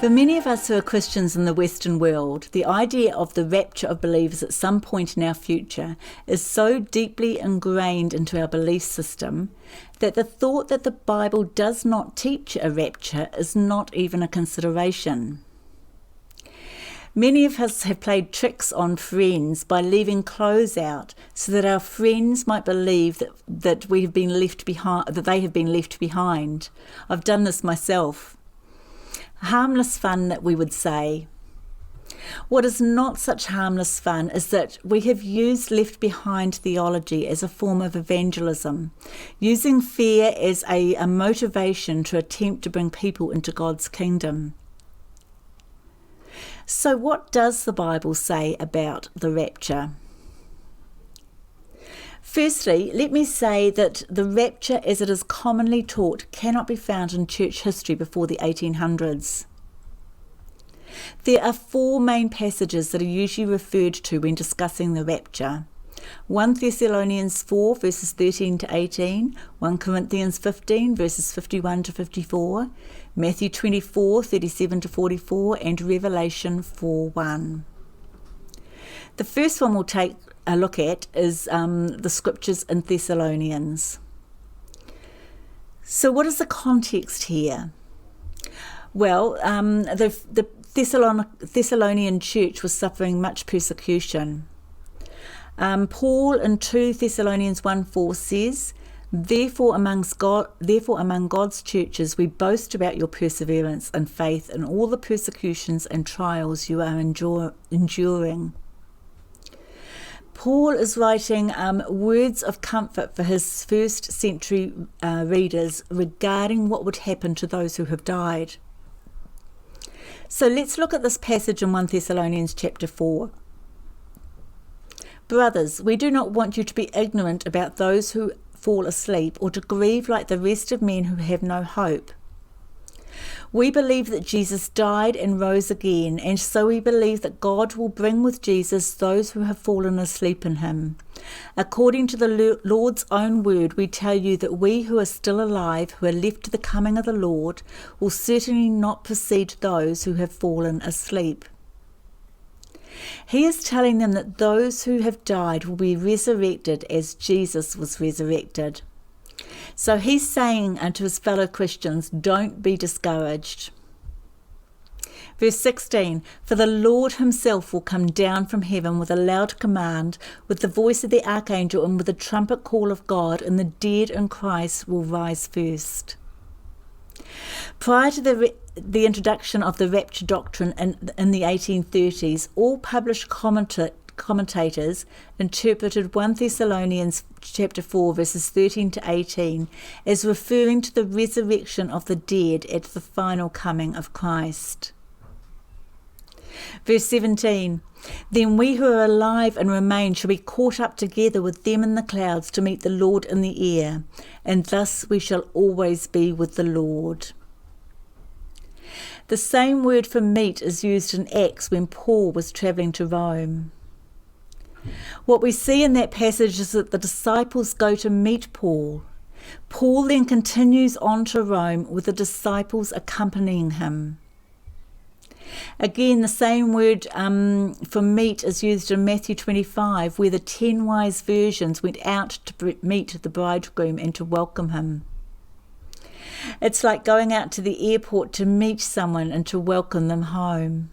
For many of us who are Christians in the Western world, the idea of the rapture of believers at some point in our future is so deeply ingrained into our belief system that the thought that the Bible does not teach a rapture is not even a consideration. Many of us have played tricks on friends by leaving clothes out so that our friends might believe that we have been left behind, that they have been left behind. I've done this myself. Harmless fun, that we would say. What is not such harmless fun is that we have used left behind theology as a form of evangelism, using fear as a motivation to attempt to bring people into God's kingdom. So what does the Bible say about the rapture? Firstly, let me say that the rapture as it is commonly taught cannot be found in church history before the 1800s. There are four main passages that are usually referred to when discussing the rapture. 1 Thessalonians 4 verses 13 to 18, 1 Corinthians 15 verses 51 to 54, Matthew 24 37 to 44, and Revelation 4:1. The first one we'll take a look at is the scriptures in Thessalonians. So what is the context here? Well, the Thessalonian church was suffering much persecution. Paul in 2 Thessalonians 1:4 says, Therefore among God's churches we boast about your perseverance and faith in all the persecutions and trials you are enduring. Paul is writing words of comfort for his first century readers regarding what would happen to those who have died. So let's look at this passage in 1 Thessalonians chapter 4. Brothers, we do not want you to be ignorant about those who fall asleep, or to grieve like the rest of men who have no hope. We believe that Jesus died and rose again, and so we believe that God will bring with Jesus those who have fallen asleep in him. According to the Lord's own word, we tell you that we who are still alive, who are left to the coming of the Lord, will certainly not precede those who have fallen asleep. He is telling them that those who have died will be resurrected as Jesus was resurrected. So he's saying unto his fellow Christians, don't be discouraged. Verse 16, For the Lord himself will come down from heaven with a loud command, with the voice of the archangel, and with the trumpet call of God, and the dead in Christ will rise first. Prior to the introduction of the rapture doctrine in the 1830s, all published commentators interpreted 1 Thessalonians chapter 4 verses 13 to 18 as referring to the resurrection of the dead at the final coming of Christ. Verse 17, Then we who are alive and remain shall be caught up together with them in the clouds to meet the Lord in the air, and thus we shall always be with the Lord. The same word for meet is used in Acts when Paul was travelling to Rome. What we see in that passage is that the disciples go to meet Paul. Paul then continues on to Rome with the disciples accompanying him. Again, the same word for meet is used in Matthew 25, where the 10 wise virgins went out to meet the bridegroom and to welcome him. It's like going out to the airport to meet someone and to welcome them home.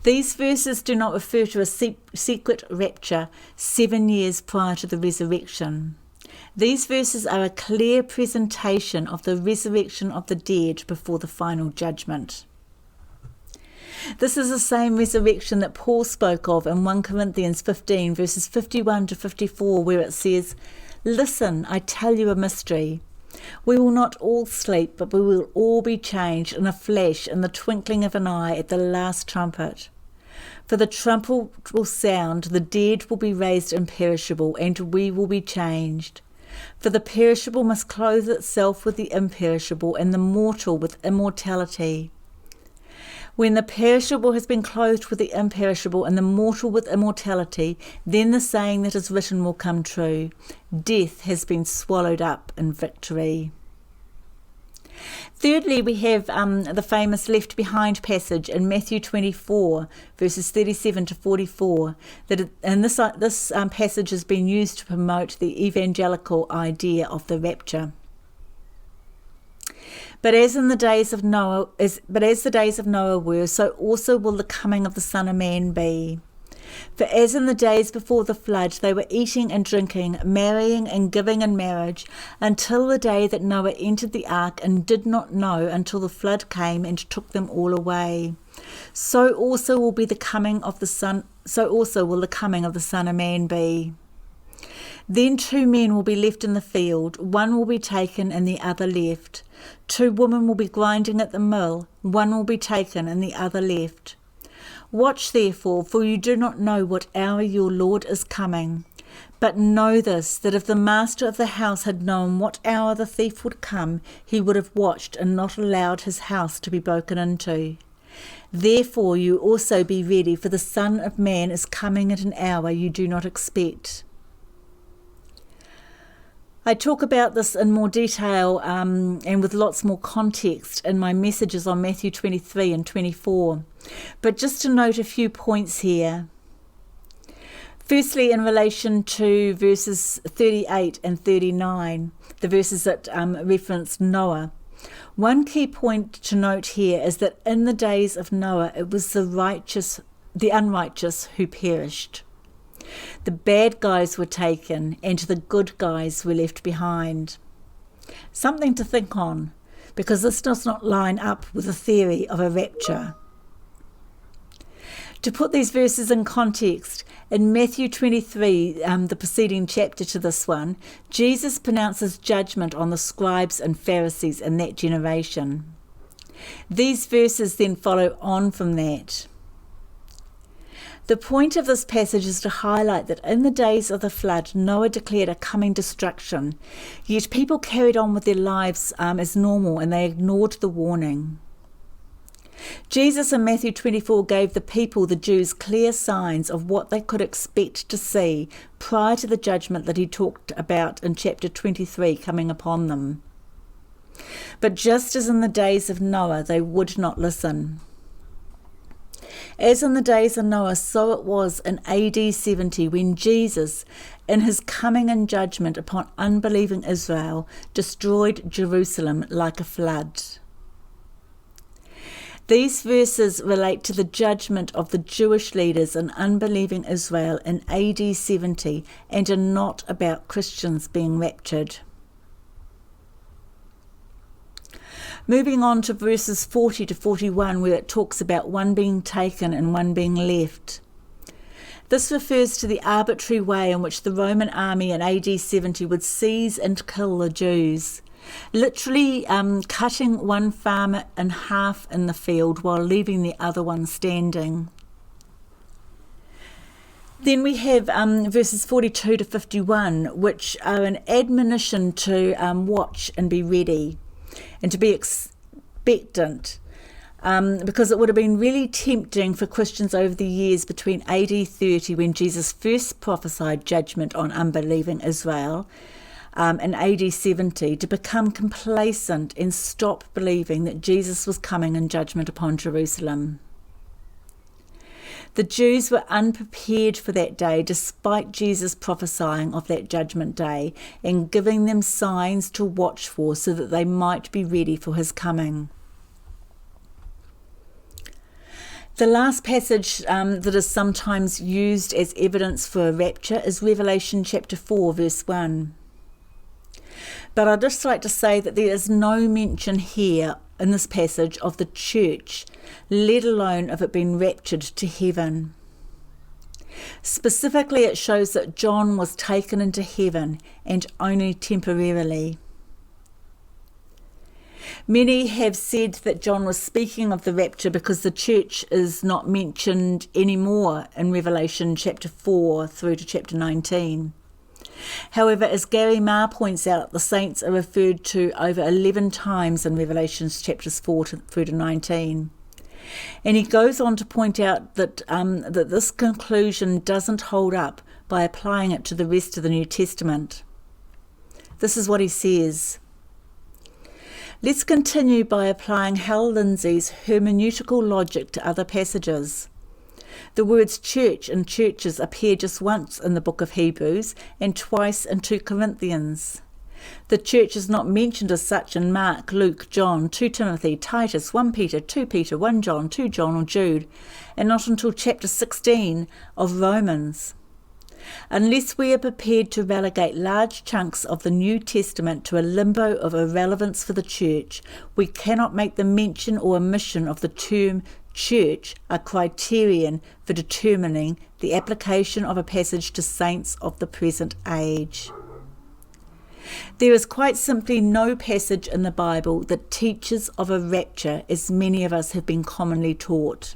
These verses do not refer to a secret rapture 7 years prior to the resurrection. These verses are a clear presentation of the resurrection of the dead before the final judgment. This is the same resurrection that Paul spoke of in 1 Corinthians 15 verses 51 to 54, where it says, Listen, I tell you a mystery. We will not all sleep, but we will all be changed in a flash, in the twinkling of an eye, at the last trumpet. For the trumpet will sound, the dead will be raised imperishable, and we will be changed. For the perishable must clothe itself with the imperishable, and the mortal with immortality. When the perishable has been clothed with the imperishable, and the mortal with immortality, then the saying that is written will come true. Death has been swallowed up in victory. Thirdly, we have the famous left behind passage in Matthew 24, verses 37 to 44. This passage has been used to promote the evangelical idea of the rapture. But as the days of Noah were, so also will the coming of the Son of Man be. For as in the days before the flood, they were eating and drinking, marrying and giving in marriage, until the day that Noah entered the ark, and did not know until the flood came and took them all away. So also will the coming of the Son of Man be. Then 2 men will be left in the field, one will be taken and the other left. 2 women will be grinding at the mill, one will be taken and the other left. Watch therefore, for you do not know what hour your Lord is coming. But know this, that if the master of the house had known what hour the thief would come, he would have watched and not allowed his house to be broken into. Therefore you also be ready, for the Son of Man is coming at an hour you do not expect. I talk about this in more detail and with lots more context in my messages on Matthew 23 and 24. But just to note a few points here. Firstly, in relation to verses 38 and 39, the verses that reference Noah. One key point to note here is that in the days of Noah, it was the unrighteous who perished. The bad guys were taken and the good guys were left behind. Something to think on, because this does not line up with the theory of a rapture. To put these verses in context, in Matthew 23, the preceding chapter to this one, Jesus pronounces judgment on the scribes and Pharisees in that generation. These verses then follow on from that. The point of this passage is to highlight that in the days of the flood, Noah declared a coming destruction, yet people carried on with their lives as normal and they ignored the warning. Jesus in Matthew 24 gave the people, the Jews, clear signs of what they could expect to see prior to the judgment that he talked about in chapter 23 coming upon them. But just as in the days of Noah, they would not listen. As in the days of Noah, so it was in AD 70 when Jesus, in his coming in judgment upon unbelieving Israel, destroyed Jerusalem like a flood. These verses relate to the judgment of the Jewish leaders in unbelieving Israel in AD 70 and are not about Christians being raptured. Moving on to verses 40 to 41, where it talks about one being taken and one being left. This refers to the arbitrary way in which the Roman army in AD 70 would seize and kill the Jews, literally cutting one farmer in half in the field while leaving the other one standing. Then we have verses 42 to 51, which are an admonition to watch and be ready and to be expectant, because it would have been really tempting for Christians over the years between AD 30, when Jesus first prophesied judgment on unbelieving Israel, and AD 70, to become complacent and stop believing that Jesus was coming in judgment upon Jerusalem. The Jews were unprepared for that day, despite Jesus prophesying of that judgment day and giving them signs to watch for so that they might be ready for his coming. The last passage that is sometimes used as evidence for a rapture is Revelation chapter 4, verse 1. But I'd just like to say that there is no mention here in this passage of the church, let alone of it being raptured to heaven. Specifically, it shows that John was taken into heaven and only temporarily. Many have said that John was speaking of the rapture because the church is not mentioned anymore in Revelation chapter 4 through to chapter 19. However, as Gary Marr points out, the saints are referred to over 11 times in Revelation chapters 4 through to 19. And he goes on to point out that this conclusion doesn't hold up by applying it to the rest of the New Testament. This is what he says. Let's continue by applying Hal Lindsey's hermeneutical logic to other passages. The words church and churches appear just once in the book of Hebrews and twice in 2 Corinthians. The church is not mentioned as such in Mark, Luke, John, 2 Timothy, Titus, 1 Peter, 2 Peter, 1 John, 2 John or Jude, and not until chapter 16 of Romans. Unless we are prepared to relegate large chunks of the New Testament to a limbo of irrelevance for the church, we cannot make the mention or omission of the term church a criterion for determining the application of a passage to saints of the present age. There is quite simply no passage in the Bible that teaches of a rapture as many of us have been commonly taught,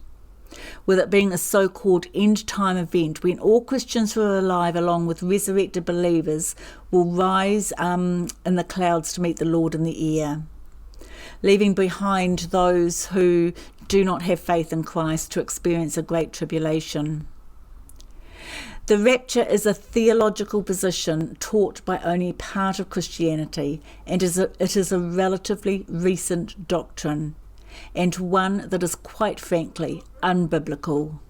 with it being a so-called end-time event when all Christians who are alive along with resurrected believers will rise in the clouds to meet the Lord in the air, leaving behind those who do not have faith in Christ to experience a great tribulation. The rapture is a theological position taught by only part of Christianity, and it is a relatively recent doctrine, and one that is quite frankly unbiblical.